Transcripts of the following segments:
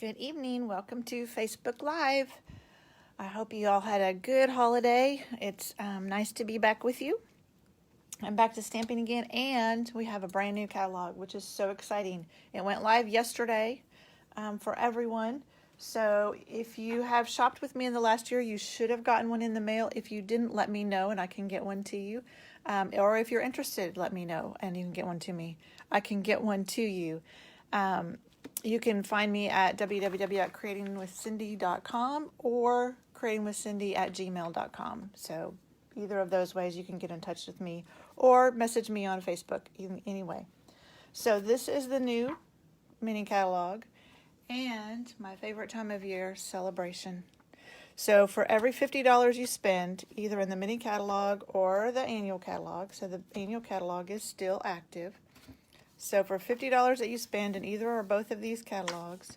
Good evening. Welcome to Facebook Live. I hope you all had a good holiday. It's nice to be back with you. I'm back to stamping again, and we have a brand new catalog, which is so exciting. It went live yesterday for everyone. So if you have shopped with me in the last year, you should have gotten one in the mail. If you didn't, let me know, and I can get one to you. Or if you're interested, let me know, and you can get one to me. I can get one to you. You can find me at www.creatingwithcindy.com or creatingwithcindy@gmail.com. So either of those ways you can get in touch with me or message me on Facebook anyway. So this is the new mini catalog and my favorite time of year, celebration. So for every $50 you spend, either in the mini catalog or the annual catalog, so the annual catalog is still active. So for $50 that you spend in either or both of these catalogs,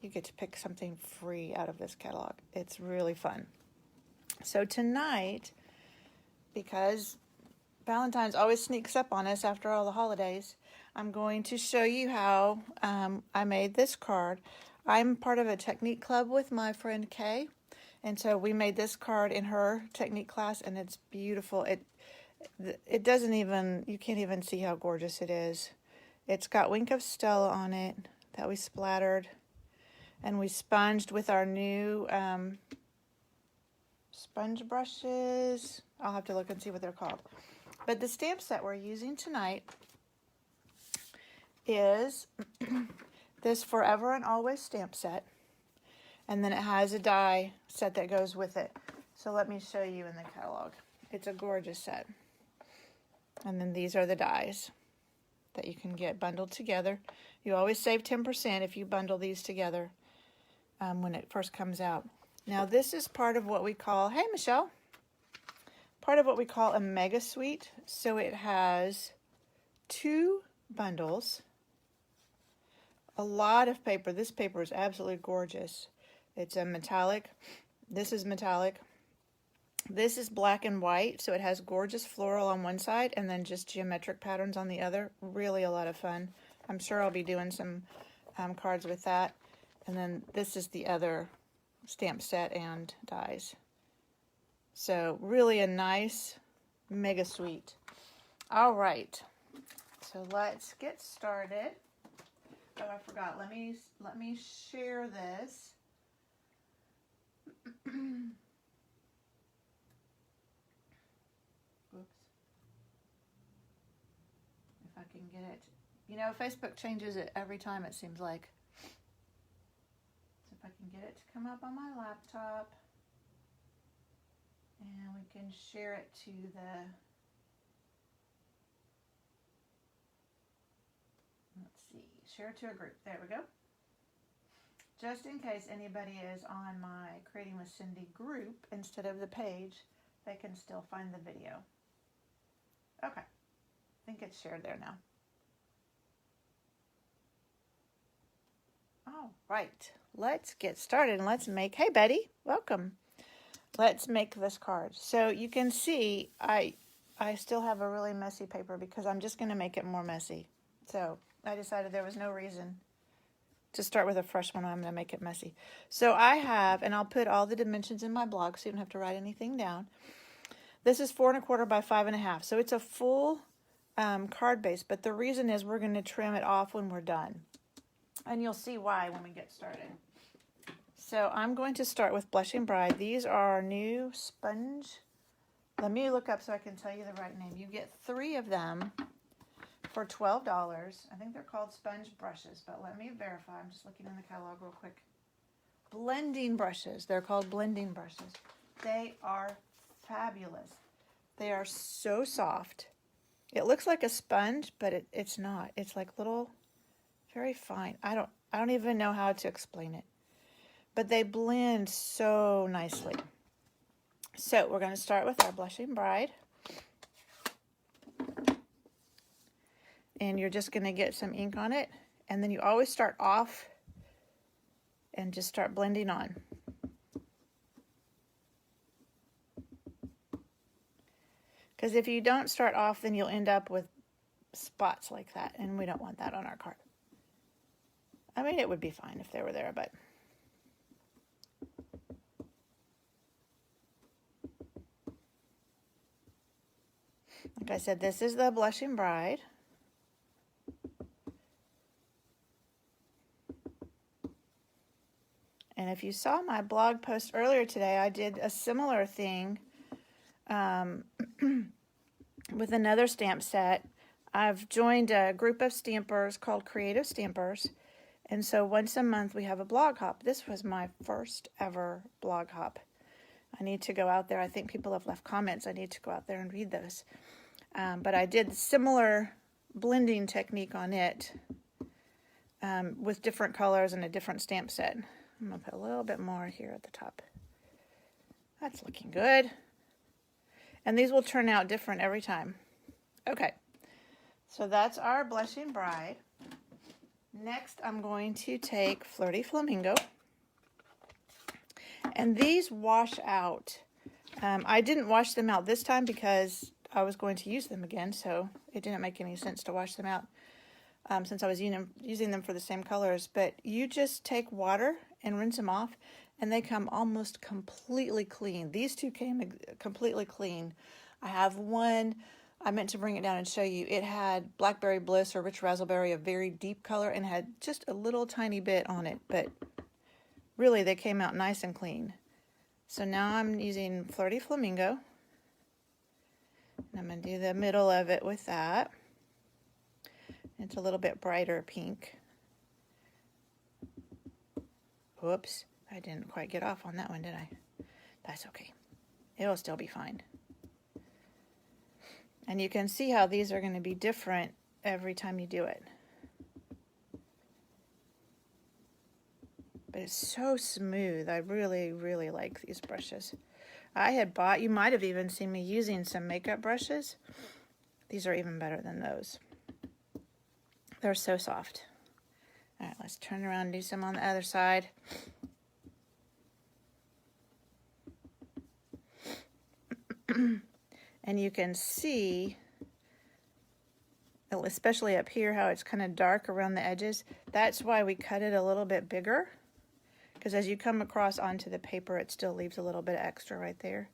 you get to pick something free out of this catalog. It's really fun. So tonight, because Valentine's always sneaks up on us after all the holidays, I'm going to show you how I made this card. I'm part of a technique club with my friend Kay, and so we made this card in her technique class, and it's beautiful. It doesn't even, you can't even see how gorgeous it is. It's got Wink of Stella on it that we splattered, and we sponged with our new sponge brushes. I'll have to look and see what they're called. But the stamp set we're using tonight is this Forever and Always stamp set, and then it has a die set that goes with it. So let me show you in the catalog. It's a gorgeous set. And then these are the dies that you can get bundled together. You always save 10% if you bundle these together when it first comes out. Now this is part of what we call, hey Michelle, part of what we call a mega suite. So it has 2 bundles, a lot of paper. This paper is absolutely gorgeous. It's a metallic. This is metallic. This is black and white, so it has gorgeous floral on one side and then just geometric patterns on the other. Really a lot of fun. I'm sure I'll be doing some cards with that. And then this is the other stamp set and dies. So really a nice mega suite. All right, so let's get started. Oh, I forgot. Let me share this. I can get it. You know, Facebook changes it every time, it seems like. So if I can get it to come up on my laptop, and we can share it to the, let's see, share it to a group. There we go. Just in case anybody is on my Creating with Cindy group instead of the page, they can still find the video. Okay. I think it's shared there now. All right, let's get started and let's make, hey Betty, welcome. Let's make this card. So you can see I still have a really messy paper because I'm just going to make it more messy. So I decided there was no reason to start with a fresh one. I'm going to make it messy. So I have, and I'll put all the dimensions in my blog so you don't have to write anything down. This is 4 1/4 by 5 1/2. So it's a full card base, but the reason is we're going to trim it off when we're done. And you'll see why when we get started. So I'm going to start with Blushing Bride. These are our new sponge. Let me look up so I can tell you the right name. You get 3 of them for $12. I think they're called sponge brushes, but let me verify. I'm just looking in the catalog real quick. Blending brushes. They're called blending brushes. They are fabulous. They are so soft. It looks like a sponge, but it's not. It's like little, very fine. I don't even know how to explain it. But they blend so nicely. So we're going to start with our Blushing Bride. And you're just going to get some ink on it. And then you always start off and just start blending on. Because if you don't start off, then you'll end up with spots like that. And we don't want that on our card. I mean, it would be fine if they were there, but like I said, this is the Blushing Bride. And if you saw my blog post earlier today, I did a similar thing with another stamp set. I've joined a group of stampers called Creative Stampers. And so once a month we have a blog hop. This was my first ever blog hop. I need to go out there. I think people have left comments. I need to go out there and read those. But I did similar blending technique on it with different colors and a different stamp set. I'm going to put a little bit more here at the top. That's looking good. And these will turn out different every time. Okay, so that's our Blushing Bride. Next, I'm going to take Flirty Flamingo. And these wash out. I didn't wash them out this time because I was going to use them again, so it didn't make any sense to wash them out since I was using them for the same colors. But you just take water and rinse them off, and they come almost completely clean. These two came completely clean. I have one, I meant to bring it down and show you. It had Blackberry Bliss or Rich Razzleberry, a very deep color, and had just a little tiny bit on it, but really they came out nice and clean. So now I'm using Flirty Flamingo, and I'm going to do the middle of it with that. It's a little bit brighter pink. Whoops, I didn't quite get off on that one, did I? That's okay. It'll still be fine. And you can see how these are going to be different every time you do it. But it's so smooth. I really, really like these brushes. I had bought, you might have even seen me using some makeup brushes. These are even better than those. They're so soft. All right, let's turn around and do some on the other side. And you can see, especially up here, how it's kind of dark around the edges. That's why we cut it a little bit bigger, because as you come across onto the paper, it still leaves a little bit extra right there.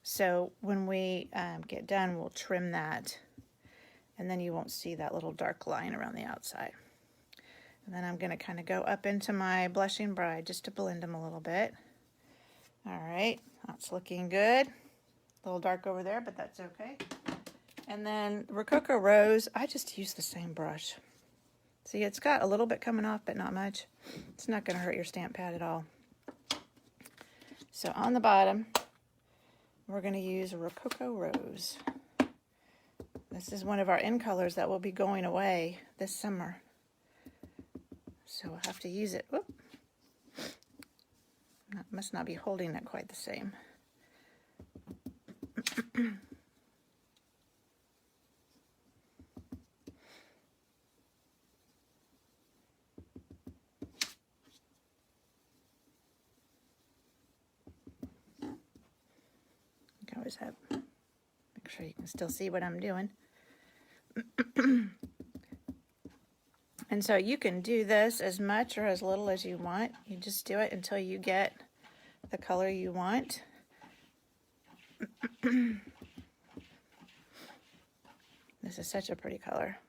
So when we get done, we'll trim that, and then you won't see that little dark line around the outside. And then I'm going to kind of go up into my Blushing Bride just to blend them a little bit. All right, that's looking good. A little dark over there, but that's okay. And then Rococo Rose, I just use the same brush. See, it's got a little bit coming off, but not much. It's not going to hurt your stamp pad at all. So on the bottom, we're going to use Rococo Rose. This is one of our in colors that will be going away this summer. So we'll have to use it. Whoop. Must not be holding it quite the same. You can always have, make sure you can still see what I'm doing. And so you can do this as much or as little as you want. You just do it until you get the color you want. This is such a pretty color.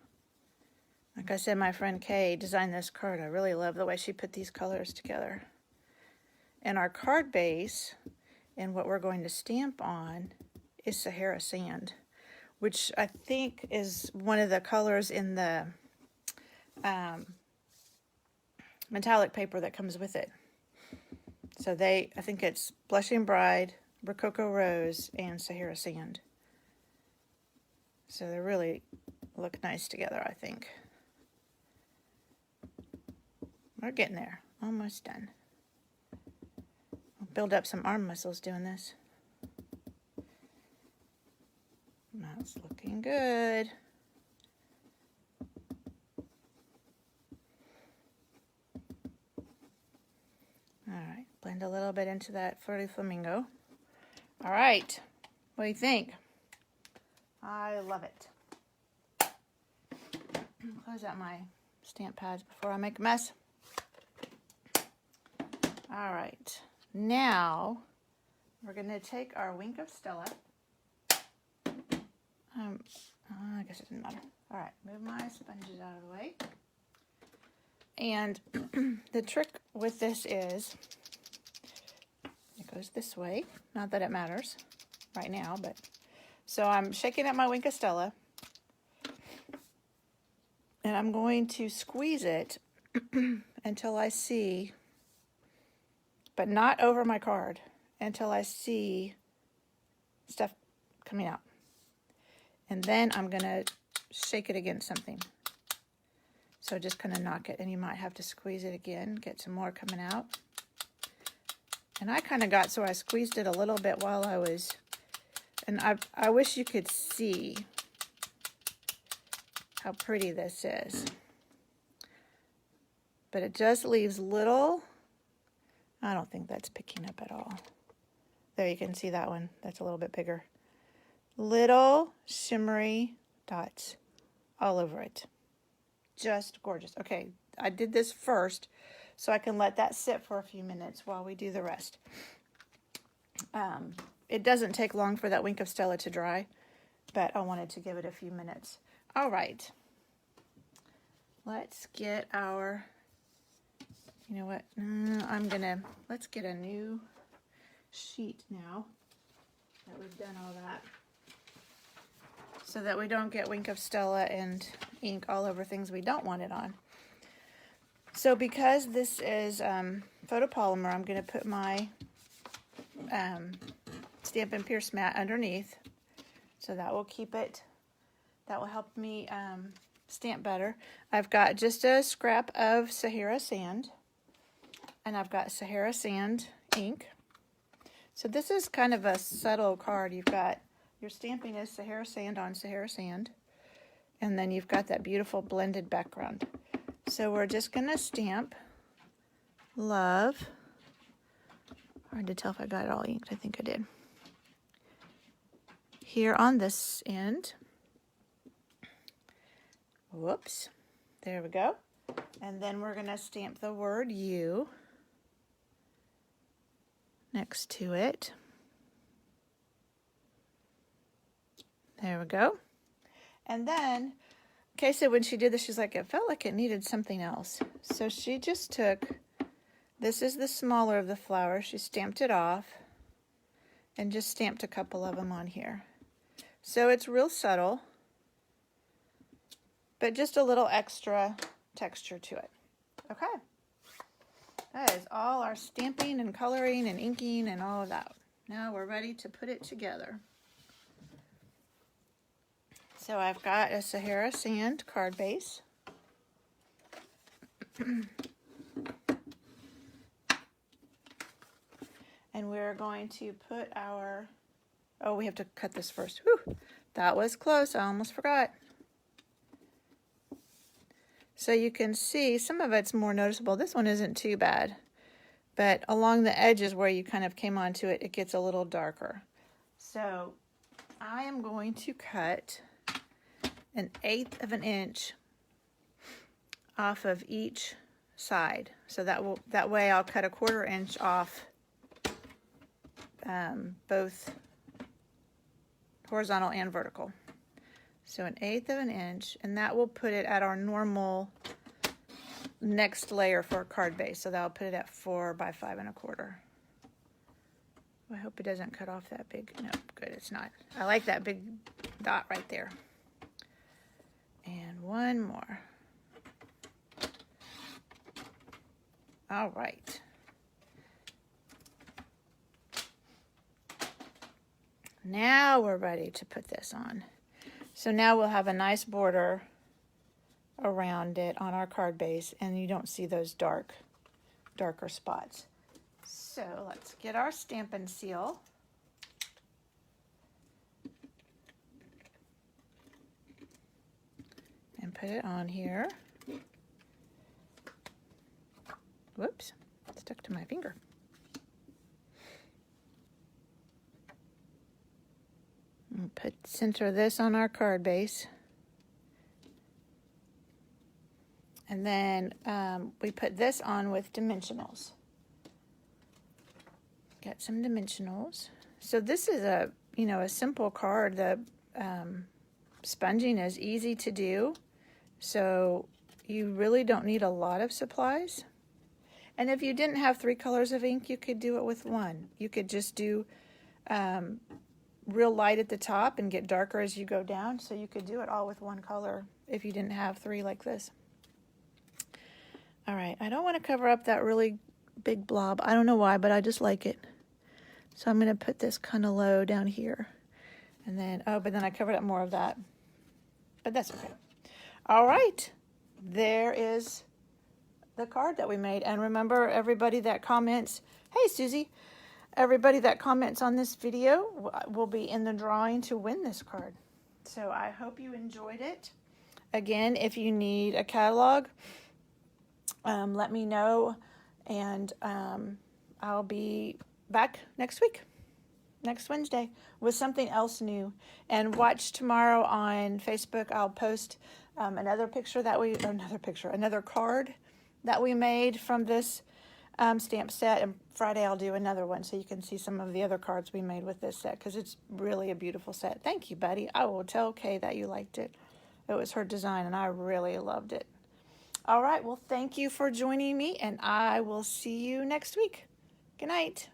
Like I said, my friend Kay designed this card. I really love the way she put these colors together. And our card base, and what we're going to stamp on, is Sahara Sand, which I think is one of the colors in the metallic paper that comes with it. So I think it's Blushing Bride, Rococo Rose, and Sahara Sand. So they really look nice together, I think. We're getting there. Almost done. We'll build up some arm muscles doing this. That's looking good. All right, blend a little bit into that Flirty Flamingo. All right, what do you think? I love it. Close out my stamp pads before I make a mess. All right, now we're going to take our Wink of Stella. I guess it didn't matter. All right, move my sponges out of the way. And the trick with this is it goes this way. Not that it matters right now, but so I'm shaking up my Wink of Stella, and I'm going to squeeze it until I see, but not over my card, until I see stuff coming out. And then I'm going to shake it against something. So just kind of knock it, and you might have to squeeze it again, get some more coming out. And I kind of got so I squeezed it a little bit while I was, and I wish you could see how pretty this is. But it just leaves little, I don't think that's picking up at all. There, you can see that one. That's a little bit bigger. Little shimmery dots all over it. Just gorgeous. Okay, I did this first so I can let that sit for a few minutes while we do the rest. It doesn't take long for that Wink of Stella to dry, but I wanted to give it a few minutes. All right. Let's get our, you know what, let's get a new sheet now that we've done all that, so that we don't get Wink of Stella and ink all over things we don't want it on. So because this is photopolymer, I'm going to put my Stampin' Pierce mat underneath, so that will keep it, that will help me stamp better. I've got just a scrap of Sahara sand, and I've got Sahara sand ink. So this is kind of a subtle card. You've got your stamping is Sahara sand on Sahara sand, and then you've got that beautiful blended background. So we're just going to stamp love. Hard to tell if I got it all inked. I think I did. Here on this end. Whoops. There we go. And then we're going to stamp the word you next to it. There we go. And then, Kay said when she did this, she's like, it felt like it needed something else. So she just took, this is the smaller of the flowers, she stamped it off and just stamped a couple of them on here. So it's real subtle, but just a little extra texture to it. Okay. That is all our stamping and coloring and inking and all of that. Now we're ready to put it together. So I've got a Sahara sand card base. And we're going to put our, oh, we have to cut this first. Whew, that was close, I almost forgot. So you can see some of it's more noticeable. This one isn't too bad, but along the edges where you kind of came onto it, it gets a little darker. So I am going to cut 1/8 of an inch off of each side. So that way I'll cut 1/4 inch off both horizontal and vertical. So 1/8 of an inch, and that will put it at our normal next layer for a card base. So that'll put it at 4 by 5 1/4. I hope it doesn't cut off that big. No, good, it's not. I like that big dot right there. And one more. All right. Now we're ready to put this on. So now we'll have a nice border around it on our card base, and you don't see those darker spots. So let's get our Stampin' Seal. And put it on here. Whoops, it stuck to my finger. And center this on our card base. And then we put this on with dimensionals. Got some dimensionals. So this is a, a simple card. The sponging is easy to do. So you really don't need a lot of supplies. And if you didn't have 3 colors of ink, you could do it with 1. You could just do real light at the top and get darker as you go down. So you could do it all with 1 color if you didn't have 3 like this. All right, I don't want to cover up that really big blob. I don't know why, but I just like it. So I'm going to put this kind of low down here. And then, but then I covered up more of that. But that's okay. All right, there is the card that we made. And remember, everybody that comments, hey, Susie, everybody that comments on this video will be in the drawing to win this card. So I hope you enjoyed it. Again, if you need a catalog, let me know, and I'll be back next week, next Wednesday, with something else new. And watch tomorrow on Facebook. I'll post another card that we made from this stamp set, and Friday I'll do another one so you can see some of the other cards we made with this set, because it's really a beautiful set. Thank you, Buddy. I will tell Kay that you liked it. It was her design, and I really loved it. All right, well, thank you for joining me, and I will see you next week. Good night.